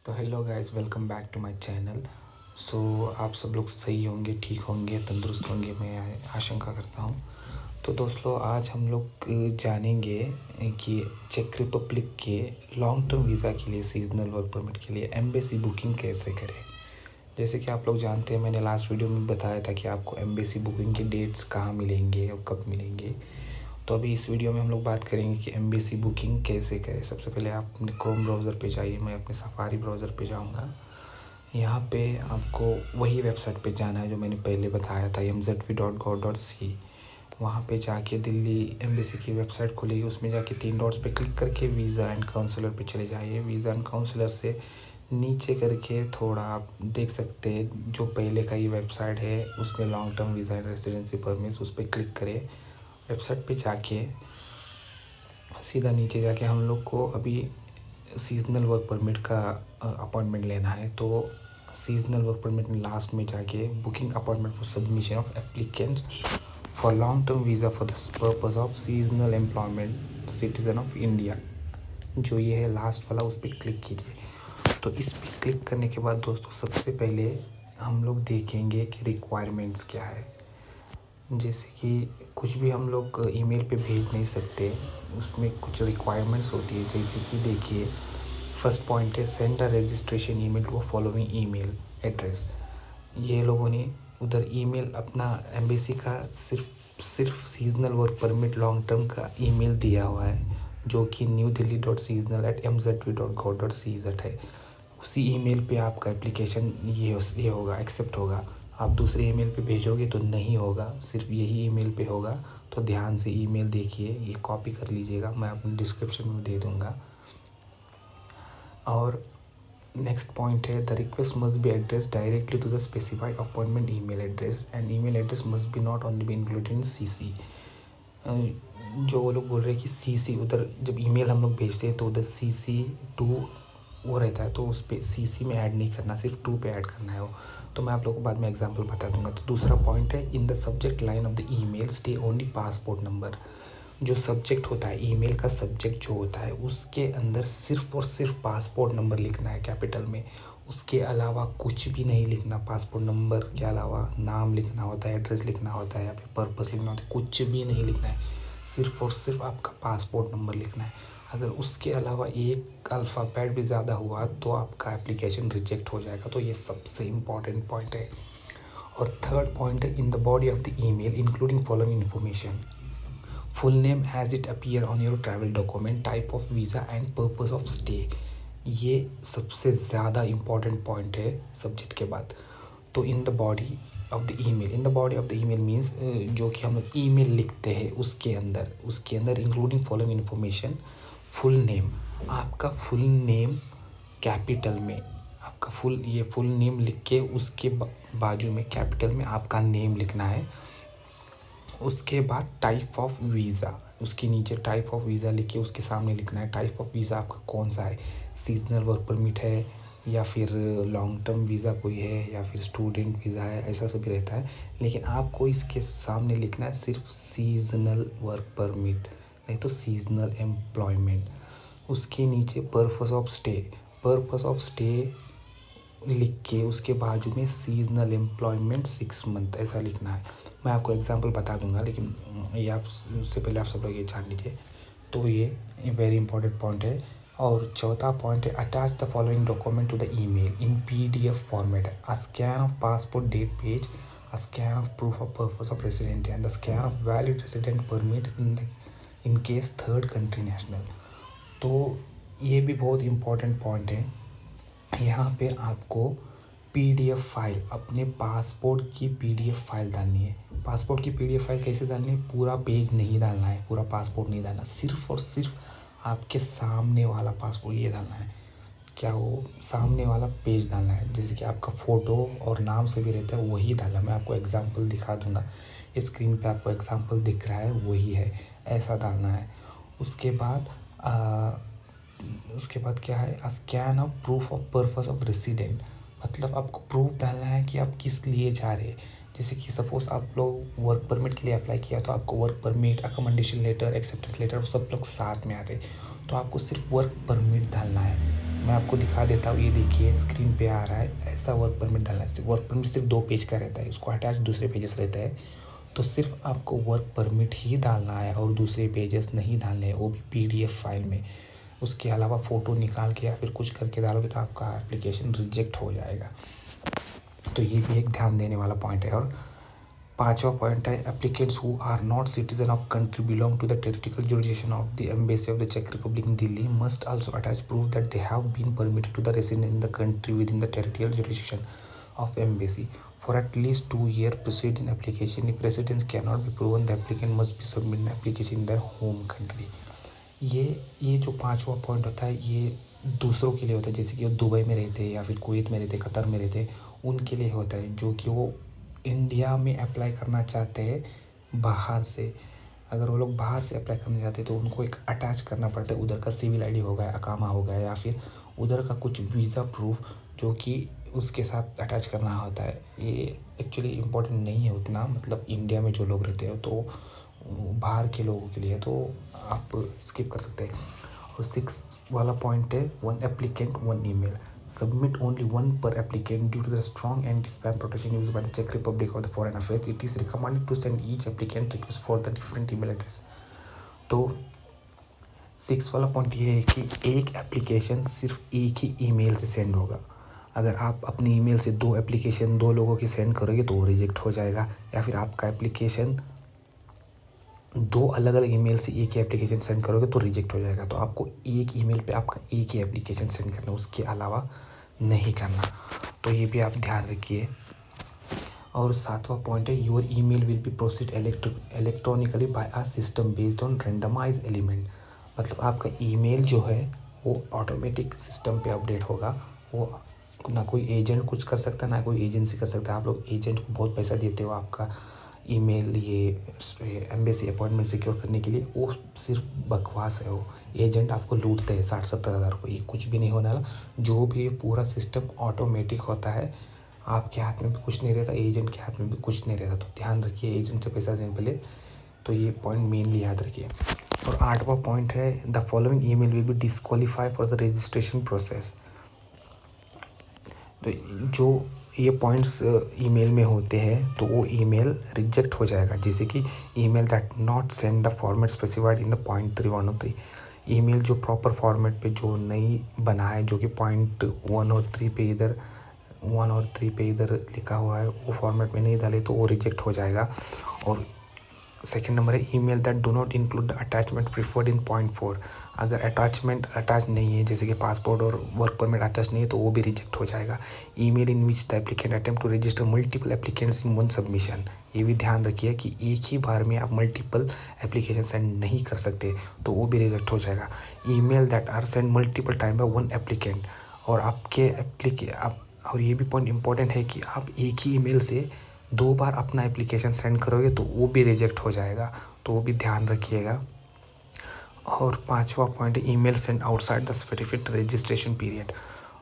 तो hello guys, welcome back to my channel. आप सब लोग सही होंगे, ठीक होंगे, तंदुरुस्त होंगे, मैं आशंका करता हूँ। तो दोस्तों, आज हम लोग जानेंगे कि चेक रिपब्लिक के लॉन्ग टर्म वीज़ा के लिए, सीजनल वर्क परमिट के लिए एम्बेसी बुकिंग कैसे करें। जैसे कि आप लोग जानते हैं, मैंने लास्ट वीडियो में बताया था कि आपको एम्बेसी बुकिंग के डेट्स कहाँ मिलेंगे और कब मिलेंगे। तो अभी इस वीडियो में हम लोग बात करेंगे कि एम्बेसी बुकिंग कैसे करें। सबसे पहले आप अपने क्रोम ब्राउज़र पे जाइए, मैं अपने सफारी ब्राउज़र पे जाऊंगा। यहाँ पे आपको वही वेबसाइट पे जाना है जो मैंने पहले बताया था, mzv.gov.c। वहाँ पे जाके दिल्ली एम्बेसी की वेबसाइट खुलेगी, उसमें जाके 3 डॉट्स पे क्लिक करके वीज़ा एंड काउंसलर पे चले जाइए। वीज़ा एंड काउंसलर से नीचे करके थोड़ा आप देख सकते हैं, जो पहले का ही वेबसाइट है उसमें long term visa and residency permit, उस पर क्लिक करें। वेबसाइट पे जाके सीधा नीचे जाके हम लोग को अभी सीजनल वर्क परमिट का अपॉइंटमेंट लेना है। तो सीजनल वर्क परमिट में लास्ट में जाके booking appointment for submission of applicants for long term visa for the purpose of seasonal employment citizen of India, जो ये है लास्ट वाला, उस पर क्लिक कीजिए। तो इस पर क्लिक करने के बाद दोस्तों, सबसे पहले हम लोग देखेंगे कि रिक्वायरमेंट्स क्या है। जैसे कि कुछ भी हम लोग ईमेल पे भेज नहीं सकते, उसमें कुछ रिक्वायरमेंट्स होती है। जैसे कि देखिए, फर्स्ट पॉइंट है send a registration email to a following email address. ये लोगों ने उधर ईमेल अपना एम्बेसी का सिर्फ seasonal work permit long term का ईमेल दिया हुआ है, जो कि newdelhi.seasonal@mzv.gov.cz है। उसी ईमेल पे आपका एप्लीकेशन ये होगा, एक्सेप्ट होगा। आप दूसरे ईमेल पे भेजोगे तो नहीं होगा, सिर्फ यही ईमेल पे होगा। तो ध्यान से ईमेल देखिए, ये कॉपी कर लीजिएगा, मैं अपने डिस्क्रिप्शन में दे दूँगा। और नेक्स्ट पॉइंट है the request must be address directly to the specified appointment email address and email address must be not only be included in CC. जो वो लोग बोल रहे हैं कि सीसी, उधर जब ईमेल हम लोग भेजते हैं तो उधर सीसी टू वो रहता है, तो उस पर सीसी में ऐड नहीं करना, सिर्फ टू पे ऐड करना है वो। तो मैं आप लोगों को बाद में एग्जांपल बता दूंगा। तो दूसरा पॉइंट है in the subject line of the email stay only passport number. जो सब्जेक्ट होता है, ईमेल का सब्जेक्ट जो होता है, उसके अंदर सिर्फ और सिर्फ पासपोर्ट नंबर लिखना है कैपिटल में। उसके अलावा कुछ भी नहीं लिखना। पासपोर्ट नंबर के अलावा नाम लिखना होता है, एड्रेस लिखना होता है, या फिर पर्पस लिखना होता है, कुछ भी नहीं लिखना है। सिर्फ और सिर्फ आपका पासपोर्ट नंबर लिखना है। अगर उसके अलावा एक अल्फ़ाबेट भी ज़्यादा हुआ तो आपका एप्लीकेशन रिजेक्ट हो जाएगा। तो ये सबसे इम्पॉर्टेंट पॉइंट है। और थर्ड पॉइंट है in the body of the email including following information: full name as it appear on your travel document, type of visa and purpose of stay. ये सबसे ज़्यादा इम्पॉर्टेंट पॉइंट है subject के बाद। तो इन the body of the email, in the body of the email means जो कि हम लोग ईमेल लिखते हैं उसके अंदर including following information: full name, आपका फुल नेम कैपिटल में, आपका फुल नेम लिख के उसके बाजू में कैपिटल में आपका नेम लिखना है। उसके बाद टाइप ऑफ वीज़ा, उसके नीचे टाइप ऑफ वीज़ा लिख के उसके सामने लिखना है टाइप ऑफ वीज़ा आपका कौन सा है, सीजनल वर्क परमिट है या फिर लॉन्ग टर्म वीज़ा कोई है या फिर स्टूडेंट वीज़ा है, ऐसा सभी रहता है। लेकिन आपको इसके सामने लिखना है सिर्फ सीजनल वर्क परमिट, नहीं तो सीजनल एम्प्लॉयमेंट। उसके नीचे पर्पस ऑफ स्टे लिख के उसके बाजू में सीजनल एम्प्लॉयमेंट 6 मंथ, ऐसा लिखना है। मैं आपको एग्जांपल बता दूंगा, लेकिन ये आप उससे पहले आप सब लोग ये जान लीजिए। तो ये वेरी इंपॉर्टेंट पॉइंट है। और चौथा पॉइंट है attach the following document to the email in PDF format: a scan of passport date page, a scan of proof of purpose of resident and the scan of valid resident permit in case third country national. तो ये भी बहुत important point है। यहाँ पे आपको PDF file, अपने passport की PDF फाइल डालनी है। पासपोर्ट की PDF फाइल कैसे डालनी है? पूरा पेज नहीं डालना है, पूरा पासपोर्ट नहीं डालना, सिर्फ और सिर्फ आपके सामने वाला पासपोर्ट ये डालना है। क्या वो सामने वाला पेज डालना है, जैसे कि आपका फ़ोटो और नाम से भी रहता है, वही डालना। मैं आपको एग्जांपल दिखा दूंगा, स्क्रीन पे आपको एग्जांपल दिख रहा है, वही है, ऐसा डालना है। उसके बाद क्या है, scan of proof of purpose of resident, मतलब आपको प्रूफ डालना है कि आप किस लिए जा रहे हैं। जैसे कि सपोज़ आप लोग वर्क परमिट के लिए अप्लाई किया, तो आपको work permit, accommodation letter, acceptance letter सब लोग साथ में आते, तो आपको सिर्फ वर्क परमिट डालना है। मैं आपको दिखा देता हूँ, ये देखिए स्क्रीन पे आ रहा है, ऐसा वर्क परमिट डालना है। वर्क परमिट सिर्फ 2 पेज का रहता है, उसको अटैच दूसरे पेजेस रहता है, तो सिर्फ आपको वर्क परमिट ही डालना है और दूसरे पेजेस नहीं डालने हैं, वो भी PDF फाइल में। उसके अलावा फ़ोटो निकाल के या फिर कुछ करके डालोगे तो आपका एप्लीकेशन रिजेक्ट हो जाएगा। तो ये भी एक ध्यान देने वाला पॉइंट है। और 5वां पॉइंट है, applicants who are not citizen of country belong to the territorial jurisdiction of the embassy of the चेक Republic in Delhi must also attach proof that they have been permitted to the resident in the country within the territorial jurisdiction of embassy for at least 2 years preceding application. If residence cannot be proven, the applicant must be submit an application in their home country. ये जो 5वां point होता है, ये दूसरों के लिए होता है, जैसे कि वो दुबई में रहते हैं या फिर कुवैत में रहते हैं, कतर में रहते हैं, उनके लिए होता है, जो कि वो इंडिया में अप्लाई करना चाहते हैं बाहर से। अगर वो लोग बाहर से अप्लाई करना चाहते हैं तो उनको एक अटैच करना पड़ता है, उधर का सिविल ID हो गया, अकामा हो गया, या फिर उधर का कुछ वीज़ा प्रूफ जो कि उसके साथ अटैच करना होता है। ये एक्चुअली इम्पोर्टेंट नहीं है उतना, मतलब इंडिया में जो लोग रहते हैं, तो बाहर के लोगों के लिए तो आप स्किप कर सकते हैं। और 6 वाला पॉइंट है, 1 applicant 1 email, submit only 1 per applicant due to the strong anti-spam protection used by the Czech Republic of the Foreign Affairs. It is recommended to send each applicant request for the different email address. तो 6 वाला point ये है कि एक application सिर्फ एक ही email से send होगा। अगर आप अपनी ईमेल से 2 एप्लीकेशन 2 लोगों की सेंड करोगे तो वो रिजेक्ट हो जाएगा, या फिर आपका एप्लीकेशन 2 अलग अलग ईमेल से एक ही एप्लीकेशन सेंड करोगे तो रिजेक्ट हो जाएगा। तो आपको एक ईमेल पे आपका एक ही एप्लीकेशन सेंड करना, उसके अलावा नहीं करना। तो ये भी आप ध्यान रखिए। और 7वां पॉइंट है, your email will be proceed electronically by a system based on randomize element. मतलब आपका ईमेल जो है वो ऑटोमेटिक सिस्टम पे अपडेट होगा। वो ना कोई एजेंट कुछ कर सकता है, ना कोई एजेंसी कर सकता है। आप लोग एजेंट को बहुत पैसा देते हो आपका ईमेल ये एम्बेसी अपॉइंटमेंट सिक्योर करने के लिए, वो सिर्फ बकवास है। वो एजेंट आपको लूटते हैं 60-70 हज़ार को, ये कुछ भी नहीं होने वाला। जो भी पूरा सिस्टम ऑटोमेटिक होता है, आपके हाथ में भी कुछ नहीं रहता, एजेंट के हाथ में भी कुछ नहीं रहता। तो ध्यान रखिए एजेंट से पैसा देने पहले, तो ये पॉइंट मेनली याद रखिए। और 8वां पॉइंट है, the following email will B disqualify for the registration process. तो जो ये पॉइंट्स ईमेल में होते हैं तो वो ईमेल रिजेक्ट हो जाएगा। जैसे कि email that not send the format specified in the point 3 1 और 3। ईमेल जो प्रॉपर फॉर्मेट पे जो नहीं बना है, जो कि पॉइंट 1 और 3 पे इधर 1 और 3 पे इधर लिखा हुआ है, वो फॉर्मेट में नहीं डाले तो वो रिजेक्ट हो जाएगा। और सेकेंड नंबर है, email that do not include the attachment preferred in point 4। अगर अटैचमेंट अटैच नहीं है, जैसे कि पासपोर्ट और वर्क परमिट अटैच नहीं है, तो वो भी रिजेक्ट हो जाएगा। Email in which the applicant attempt to register multiple applicants in 1 submission. ये भी ध्यान रखिए कि एक ही बार में आप मल्टीपल एप्लीकेशन सेंड नहीं कर सकते, तो वो भी रिजेक्ट हो जाएगा। Email that are send multiple time by 1 applicant. और आपके और ये भी पॉइंट इंपॉर्टेंट है कि आप एक ही ईमेल से 2 बार अपना एप्लीकेशन सेंड करोगे तो वो भी रिजेक्ट हो जाएगा, तो वो भी ध्यान रखिएगा। और 5वां पॉइंट है, email send outside the specific registration period.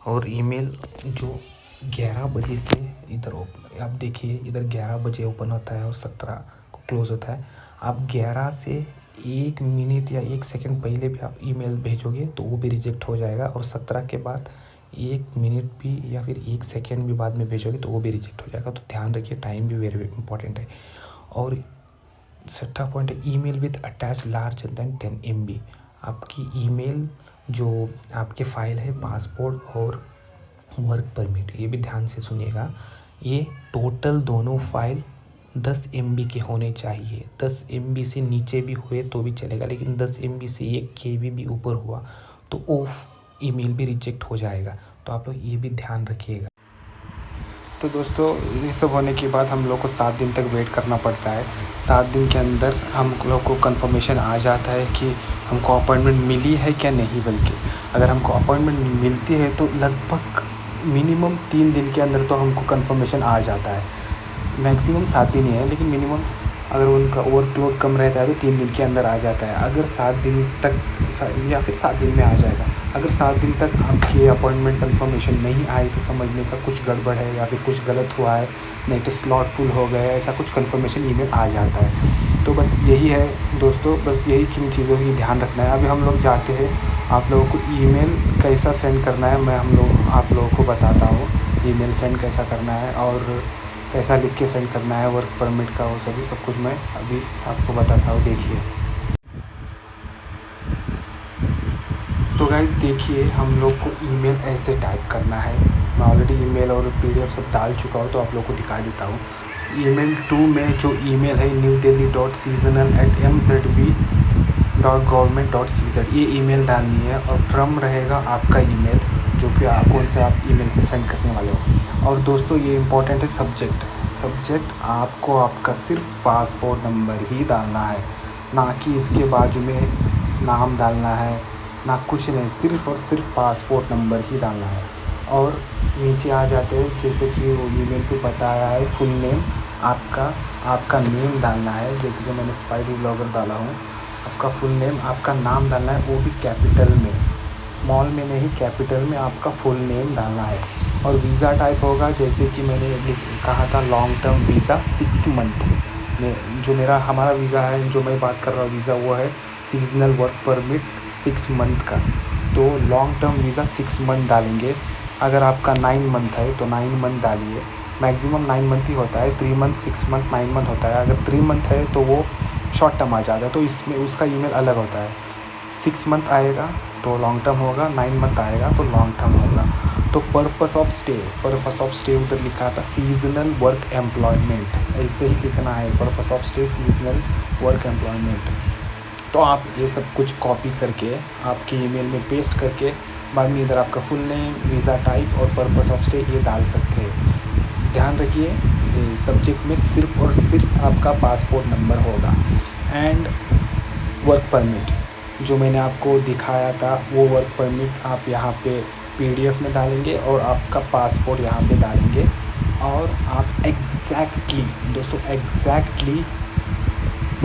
और ईमेल जो 11 बजे से इधर आप देखिए, इधर 11 बजे ओपन होता है और 17 को क्लोज़ होता है। आप 11 से 1 मिनट या 1 सेकंड पहले भी आप ईमेल भेजोगे तो वो भी रिजेक्ट हो जाएगा। और 17 के बाद 1 मिनट भी या फिर 1 सेकेंड भी बाद में भेजोगे तो वो भी रिजेक्ट हो जाएगा। तो ध्यान रखिए, टाइम भी वेरी इंपॉर्टेंट है। और 6वां पॉइंट है, email with attach larger than 10 MB। आपकी ईमेल जो आपके फाइल है पासपोर्ट और वर्क परमिट, ये भी ध्यान से सुनिएगा, ये टोटल दोनों फाइल 10 MB के होने चाहिए। 10 MB से नीचे भी हुए तो भी चलेगा, लेकिन 10 MB से 1 KB भी ऊपर हुआ तो वो ईमेल भी रिजेक्ट हो जाएगा। तो आप लोग ये भी ध्यान रखिएगा। तो दोस्तों, ये सब होने के बाद हम लोग को 7 दिन तक वेट करना पड़ता है। 7 दिन के अंदर हम लोग को कंफर्मेशन आ जाता है कि हमको अपॉइंटमेंट मिली है क्या नहीं। बल्कि अगर हमको अपॉइंटमेंट मिलती है तो लगभग मिनिमम 3 दिन के अंदर तो हमको कंफर्मेशन आ जाता है। मैक्सिमम 7 दिन ही है, लेकिन मिनिमम अगर उनका वर्कलोड कम रहता है तो 3 दिन के अंदर आ जाता है। अगर 7 दिन तक या फिर 7 दिन में आ जाएगा। अगर 7 दिन तक आपकी अपॉइंटमेंट कंफर्मेशन नहीं आई तो समझने का कुछ गड़बड़ है या फिर कुछ गलत हुआ है, नहीं तो स्लॉट फुल हो गया है, ऐसा कुछ कंफर्मेशन ईमेल आ जाता है। तो बस यही है दोस्तों, बस यही किन चीज़ों की ध्यान रखना है। अभी हम लोग जाते हैं आप लोगों को ईमेल कैसा सेंड करना है मैं आप लोगों को बताता हूँ। ईमेल सेंड कैसा करना है और कैसा लिख के सेंड करना है वर्क परमिट का, वो सब कुछ मैं अभी आपको बताता हूँ। देखिए तो गाइस देखिए, हम लोग को ईमेल ऐसे टाइप करना है। मैं ऑलरेडी ईमेल और पीडीएफ सब डाल चुका हूँ, तो आप लोग को दिखा देता हूँ। ईमेल 2 में जो ईमेल है newdelhi.seasonal@mzb.government.cz, ये ईमेल डालनी है और फ्रॉम रहेगा आपका ईमेल जो कि कौन से आप ईमेल से सेंड करने वाले हो। और दोस्तों ये इम्पोर्टेंट है सब्जेक्ट आपको आपका सिर्फ पासपोर्ट नंबर ही डालना है, ना कि इसके बाजू में नाम डालना है, ना कुछ नहीं, सिर्फ़ और सिर्फ पासपोर्ट नंबर ही डालना है। और नीचे आ जाते हैं, जैसे कि वो ईमेल पे बताया है, फुल नेम आपका नेम डालना है। जैसे कि मैंने स्पाइडी ब्लॉगर डाला हूँ, आपका फुल नेम, आपका नाम डालना है, वो भी कैपिटल में, स्मॉल में नहीं, कैपिटल में आपका फुल नेम डालना है। और वीज़ा टाइप होगा, जैसे कि मैंने कहा था, लॉन्ग टर्म वीज़ा 6 मंथ में। जो हमारा वीज़ा है, जो मैं बात कर रहा हूँ वीज़ा, वो है सीजनल वर्क परमिट 6 मंथ का। तो लॉन्ग टर्म वीज़ा 6 मंथ डालेंगे। अगर आपका 9 मंथ है तो 9 मंथ डालिए, मैक्सिमम 9 मंथ ही होता है। 3 मंथ, 6 मंथ, 9 मंथ होता है। अगर 3 मंथ है तो वो शॉर्ट टर्म आ जाता है, तो इसमें उसका ईमेल अलग होता है। 6 मंथ आएगा तो लॉन्ग टर्म होगा, 9 मंथ आएगा तो लॉन्ग टर्म होगा। तो पर्पस ऑफ स्टे उधर लिखा था सीजनल वर्क एम्प्लॉयमेंट, ऐसे ही लिखना है, purpose of stay seasonal work employment. तो आप ये सब कुछ कॉपी करके आपके ईमेल में पेस्ट करके बाद में इधर आपका फुल नेम, वीज़ा टाइप और पर्पस ऑफ स्टे ये डाल सकते हैं। ध्यान रखिए, सब्जेक्ट में सिर्फ़ और सिर्फ आपका पासपोर्ट नंबर होगा। एंड वर्क परमिट जो मैंने आपको दिखाया था, वो वर्क परमिट आप यहाँ पे पीडीएफ में डालेंगे और आपका पासपोर्ट यहाँ पे डालेंगे। और आप एग्जैक्टली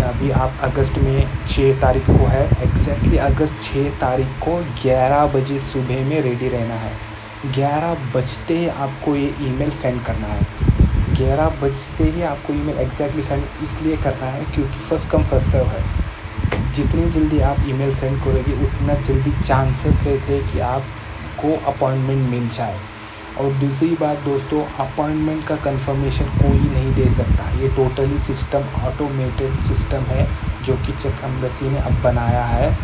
अभी आप अगस्त में 6 तारीख को है, एग्जैक्टली अगस्त 6 तारीख को 11 बजे सुबह में रेडी रहना है। 11 बजते ही आपको ये ईमेल सेंड करना है। 11 बजते ही आपको ईमेल एग्जैक्टली सेंड इसलिए करना है क्योंकि फर्स्ट कम फर्स्ट सर्व है। जितनी जल्दी आप ईमेल सेंड करोगे उतना जल्दी चांसेस रहते हैं कि आपको अपॉइंटमेंट मिल जाए। और दूसरी बात दोस्तों, अपॉइंटमेंट का कंफर्मेशन कोई नहीं दे सकता। ये टोटली सिस्टम, ऑटोमेटेड सिस्टम है जो कि चेक एम्बेसी ने अब बनाया है।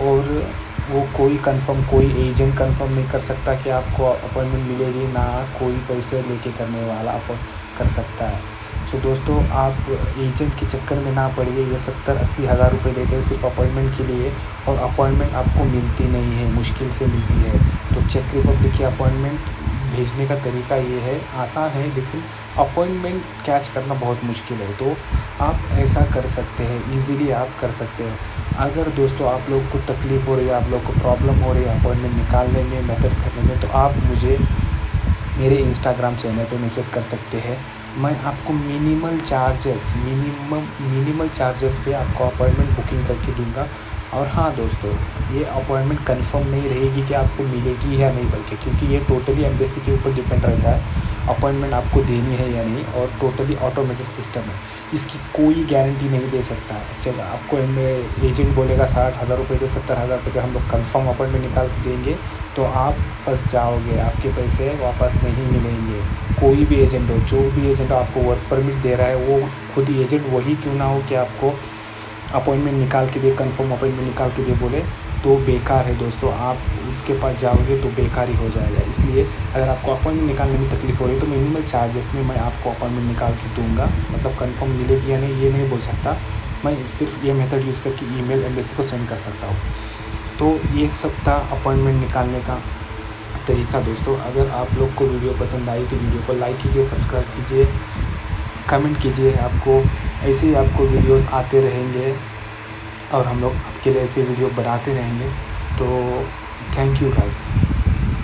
और वो कोई एजेंट कंफर्म नहीं कर सकता कि आपको अपॉइंटमेंट मिलेगी, ना कोई पैसे लेके करने वाला कर सकता है। सो दोस्तों, आप एजेंट के चक्कर में ना पड़िए। ये 70-80 हज़ार रुपये लेते हैं सिर्फ अपॉइंटमेंट के लिए, और अपॉइंटमेंट आपको मिलती नहीं है, मुश्किल से मिलती है। तो चेक रिपब्लिक की अपॉइंटमेंट भेजने का तरीका ये है, आसान है, लेकिन अपॉइंटमेंट कैच करना बहुत मुश्किल है। तो आप ऐसा कर सकते हैं, इजीली आप कर सकते हैं। अगर दोस्तों आप लोग को तकलीफ़ हो रही है, आप लोग को प्रॉब्लम हो रही है अपॉइंटमेंट निकालने में, मेथड करने में, तो आप मुझे मेरे इंस्टाग्राम चैनल पे मैसेज कर सकते हैं। मैं आपको मिनिमल चार्जेस पे आपको अपॉइंटमेंट बुकिंग करके दूंगा। और हाँ दोस्तों, ये अपॉइंटमेंट कंफर्म नहीं रहेगी कि आपको मिलेगी या नहीं, बल्कि क्योंकि ये टोटली एम्बेसी के ऊपर डिपेंड रहता है अपॉइंटमेंट आपको देनी है या नहीं, और टोटली ऑटोमेटेड सिस्टम है, इसकी कोई गारंटी नहीं दे सकता है। चलो, आपको एजेंट बोलेगा 60,000 रुपये दो, 70,000 रुपये दो, हम लोग कन्फर्म अपॉइंटमेंट निकाल के देंगे, तो आप फंस जाओगे, आपके पैसे वापस नहीं मिलेंगे। कोई भी एजेंट हो, जो भी एजेंट आपको वर्क परमिट दे रहा है, वो खुद एजेंट वही क्यों ना हो कि आपको अपॉइंटमेंट निकाल के दे, कंफर्म अपॉइंटमेंट निकाल के दे बोले, तो बेकार है दोस्तों। आप उसके पास जाओगे तो बेकार ही हो जाएगा। इसलिए अगर आपको अपॉइंटमेंट निकालने में तकलीफ़ हो रही है तो मिनिमल चार्जेस में मैं आपको अपॉइंटमेंट निकाल के दूंगा। मतलब कंफर्म मिलेगी या नहीं ये नहीं बोल सकता, मैं सिर्फ ये मेथड यूज़ करके ईमेल एम्बेसी को सेंड कर सकता हूँ। तो ये सब था अपॉइंटमेंट निकालने का तरीका दोस्तों। अगर आप लोग को वीडियो पसंद आई तो वीडियो को लाइक कीजिए, सब्सक्राइब कीजिए, कमेंट कीजिए। आपको ऐसे ही आपको वीडियोस आते रहेंगे और हम लोग आपके लिए ऐसे वीडियो बनाते रहेंगे। तो थैंक यू गाइस।